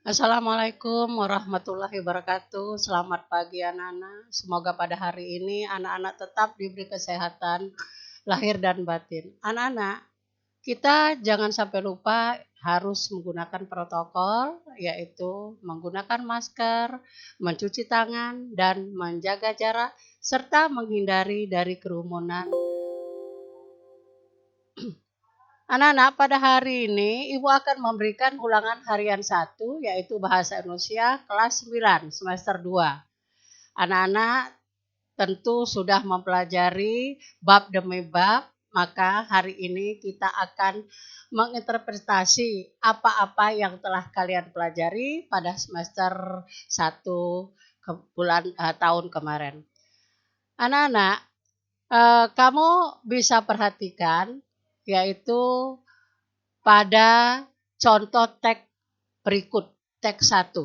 Assalamualaikum warahmatullahi wabarakatuh. Selamat pagi anak-anak. Semoga pada hari ini anak-anak tetap diberi kesehatan lahir dan batin. Anak-anak, kita jangan sampai lupa harus menggunakan protokol, yaitu menggunakan masker, mencuci tangan, dan menjaga jarak, serta menghindari dari kerumunan. Anak-anak, pada hari ini Ibu akan memberikan ulangan harian 1, yaitu Bahasa Indonesia kelas 9, semester 2. Anak-anak tentu sudah mempelajari bab demi bab, maka hari ini kita akan menginterpretasi apa-apa yang telah kalian pelajari pada semester 1 tahun kemarin. Anak-anak, kamu bisa perhatikan yaitu pada contoh teks berikut, teks 1,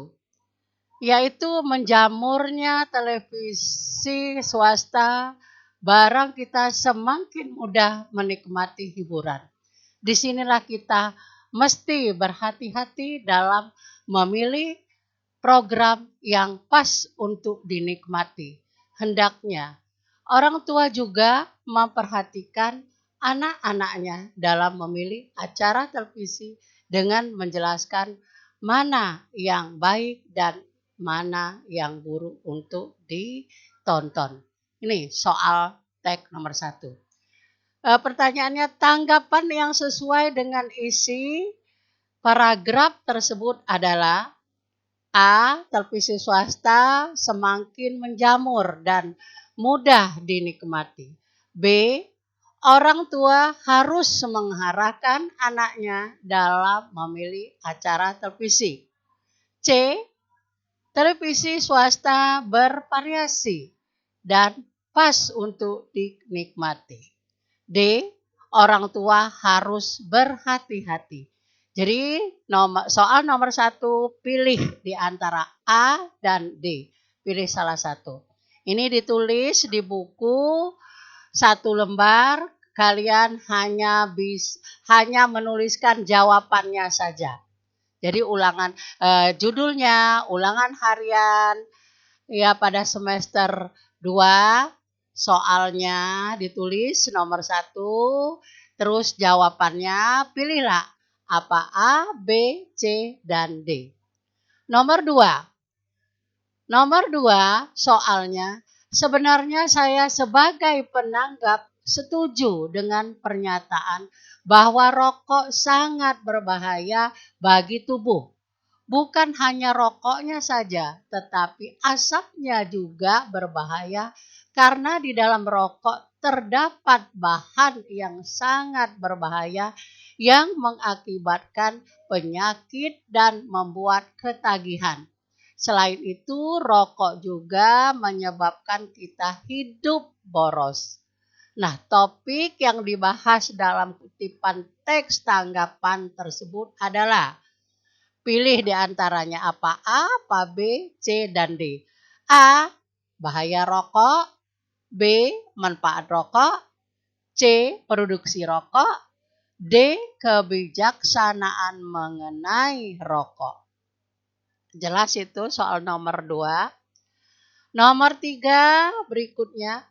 yaitu menjamurnya televisi swasta, barang kita semakin mudah menikmati hiburan. Disinilah kita mesti berhati-hati dalam memilih program yang pas untuk dinikmati. Hendaknya orang tua juga memperhatikan anak-anaknya dalam memilih acara televisi dengan menjelaskan mana yang baik dan mana yang buruk untuk ditonton. Ini soal teks nomor 1. Pertanyaannya, tanggapan yang sesuai dengan isi paragraf tersebut adalah: A. Televisi swasta semakin menjamur dan mudah dinikmati. B. Orang tua harus mengarahkan anaknya dalam memilih acara televisi. C. Televisi swasta bervariasi dan pas untuk dinikmati. D. Orang tua harus berhati-hati. Jadi soal nomor 1, pilih di antara A dan D. Pilih salah satu. Ini ditulis di buku 1 lembar, kalian hanya menuliskan jawabannya saja. Jadi judulnya ulangan harian ya pada semester 2, soalnya ditulis nomor 1, terus jawabannya pilihlah apa A, B, C, dan D. Nomor 2 soalnya, sebenarnya saya sebagai penanggap setuju dengan pernyataan bahwa rokok sangat berbahaya bagi tubuh. Bukan hanya rokoknya saja, tetapi asapnya juga berbahaya karena di dalam rokok terdapat bahan yang sangat berbahaya yang mengakibatkan penyakit dan membuat ketagihan. Selain itu, rokok juga menyebabkan kita hidup boros. Nah, topik yang dibahas dalam kutipan teks tanggapan tersebut adalah: pilih di antaranya apa A, apa B, C, dan D. A. Bahaya rokok. B. Manfaat rokok. C. Produksi rokok. D. Kebijaksanaan mengenai rokok. Jelas itu soal nomor 2. Nomor 3 berikutnya.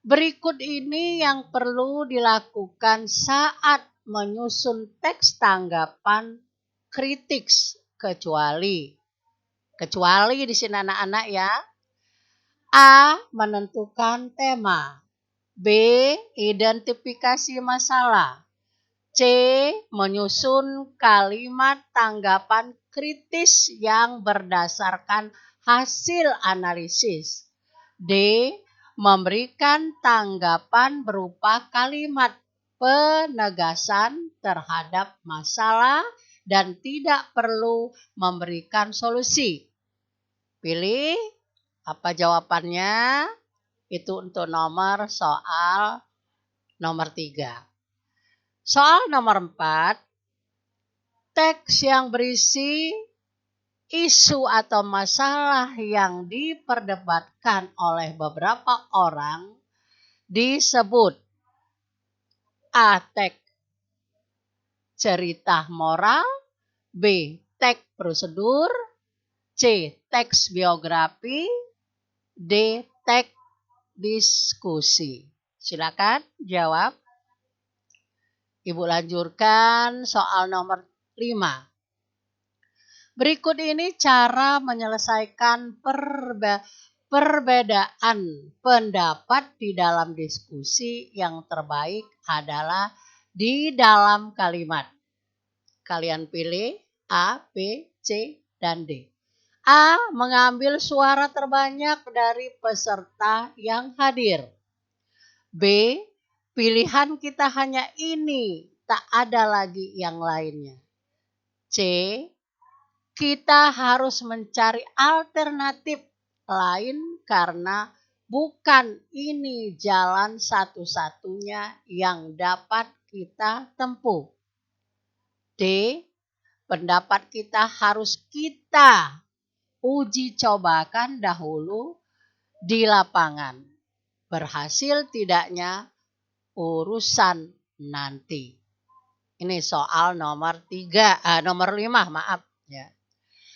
Berikut ini yang perlu dilakukan saat menyusun teks tanggapan kritik, kecuali di sini anak-anak ya. A. Menentukan tema. B. Identifikasi masalah. C. Menyusun kalimat tanggapan kritis yang berdasarkan hasil analisis. D. Memberikan tanggapan berupa kalimat penegasan terhadap masalah dan tidak perlu memberikan solusi. Pilih apa jawabannya. Itu untuk soal nomor 3. Soal nomor 4, teks yang berisi isu atau masalah yang diperdebatkan oleh beberapa orang disebut A. Teks cerita moral. B. Teks prosedur. C. Teks biografi. D. Teks diskusi. Silakan jawab. Ibu lanjutkan soal nomor 5. Berikut ini cara menyelesaikan perbedaan pendapat di dalam diskusi. Yang terbaik adalah di dalam kalimat. Kalian pilih A, B, C, dan D. A. Mengambil suara terbanyak dari peserta yang hadir. B. Pilihan kita hanya ini, tak ada lagi yang lainnya. C. Kita harus mencari alternatif lain karena bukan ini jalan satu-satunya yang dapat kita tempuh. D. Pendapat kita harus kita uji cobakan dahulu di lapangan. Berhasil tidaknya urusan nanti. Ini soal nomor 5, maaf ya.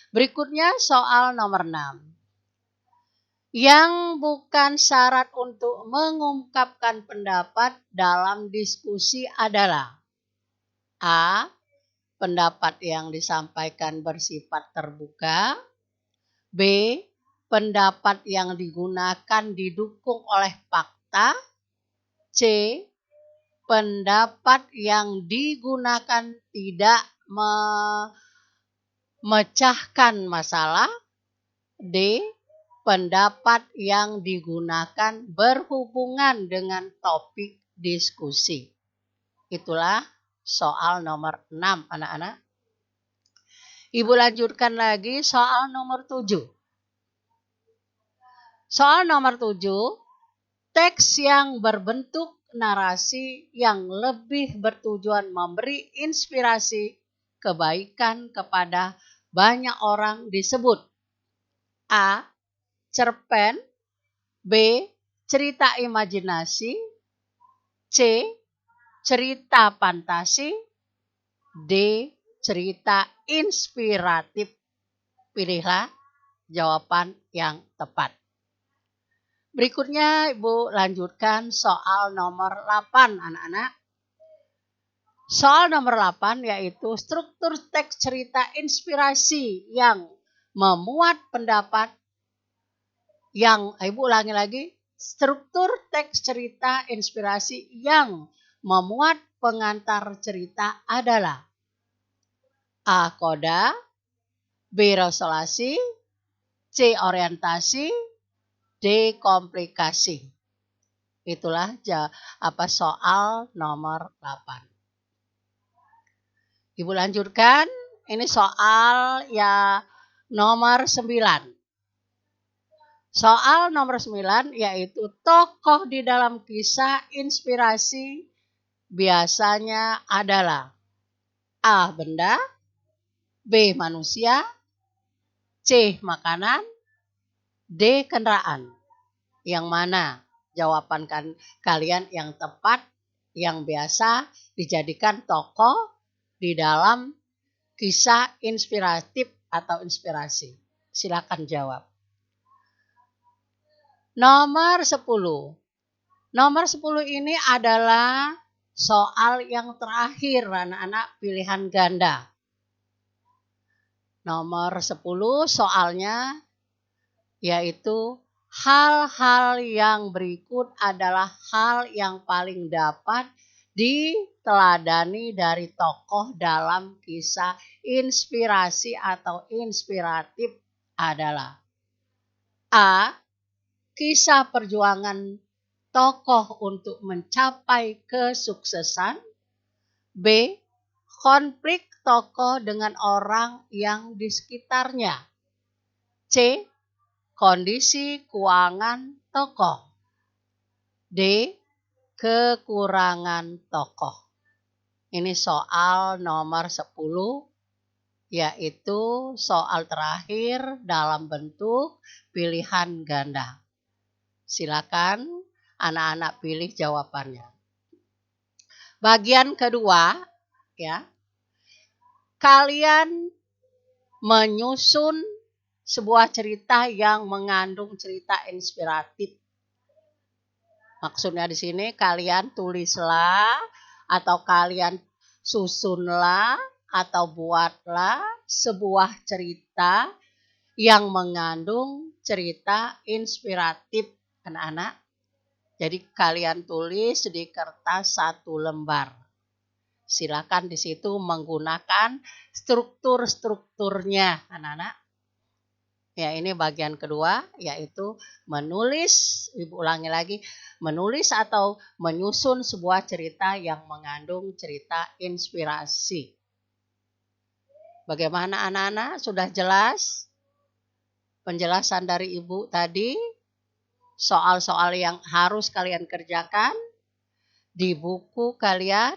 Berikutnya soal nomor 6. Yang bukan syarat untuk mengungkapkan pendapat dalam diskusi adalah A. Pendapat yang disampaikan bersifat terbuka. B. Pendapat yang digunakan didukung oleh fakta. C. Pendapat yang digunakan tidak memecahkan masalah. D. Pendapat yang digunakan berhubungan dengan topik diskusi. Itulah soal nomor 6, anak-anak. Ibu lanjutkan lagi soal nomor 7. Soal nomor 7, teks yang berbentuk narasi yang lebih bertujuan memberi inspirasi kebaikan kepada banyak orang disebut A. Cerpen. B. Cerita imajinasi. C. Cerita fantasi. D. Cerita inspiratif. Pilihlah jawaban yang tepat. Berikutnya Ibu lanjutkan soal nomor 8, anak-anak. Soal nomor 8 yaitu struktur teks cerita inspirasi yang memuat pendapat yang, Ibu ulangi lagi, struktur teks cerita inspirasi yang memuat pengantar cerita adalah A. Koda. B. Resolusi. C. Orientasi. D. Komplikasi. Itulah soal nomor 8. Ibu lanjutkan, ini soal ya nomor 9. Soal nomor 9 yaitu tokoh di dalam kisah inspirasi biasanya adalah A. Benda. B. Manusia. C. Makanan. D. Kendaraan. Yang mana jawaban kalian yang tepat, yang biasa dijadikan tokoh di dalam kisah inspiratif atau inspirasi? Silakan jawab. Nomor 10. Nomor 10 ini adalah soal yang terakhir, anak-anak, pilihan ganda. Nomor 10 soalnya yaitu hal-hal yang berikut adalah hal yang paling dapat diteladani dari tokoh dalam kisah inspirasi atau inspiratif adalah A. Kisah perjuangan tokoh untuk mencapai kesuksesan. B. Konflik tokoh dengan orang yang di sekitarnya. C. Kondisi keuangan tokoh. D. Kekurangan tokoh. Ini soal nomor 10, yaitu soal terakhir dalam bentuk pilihan ganda. Silakan anak-anak pilih jawabannya. Bagian kedua, ya. Kalian menyusun sebuah cerita yang mengandung cerita inspiratif. Maksudnya di sini kalian tulislah atau kalian susunlah atau buatlah sebuah cerita yang mengandung cerita inspiratif anak-anak. Jadi kalian tulis di kertas 1 lembar. Silakan di situ menggunakan struktur-strukturnya anak-anak. Ya, ini bagian kedua, yaitu menulis, Ibu ulangi lagi, menulis atau menyusun sebuah cerita yang mengandung cerita inspirasi. Bagaimana anak-anak? Sudah jelas penjelasan dari Ibu tadi? Soal-soal yang harus kalian kerjakan di buku kalian,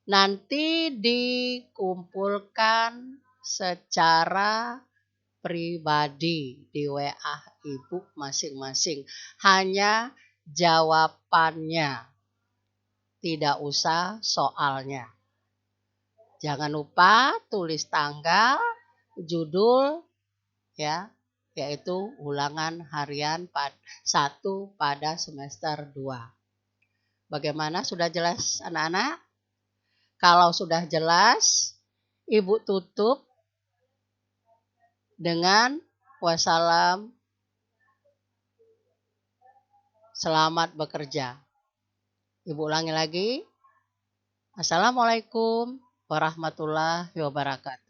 nanti dikumpulkan secara pribadi di WA Ibu masing-masing. Hanya jawabannya, tidak usah soalnya. Jangan lupa tulis tanggal, judul, ya, yaitu ulangan harian 1 pada semester 2. Bagaimana? Sudah jelas anak-anak? Kalau sudah jelas, Ibu tutup dengan wassalam, selamat bekerja. Ibu ulangi lagi. Assalamualaikum warahmatullahi wabarakatuh.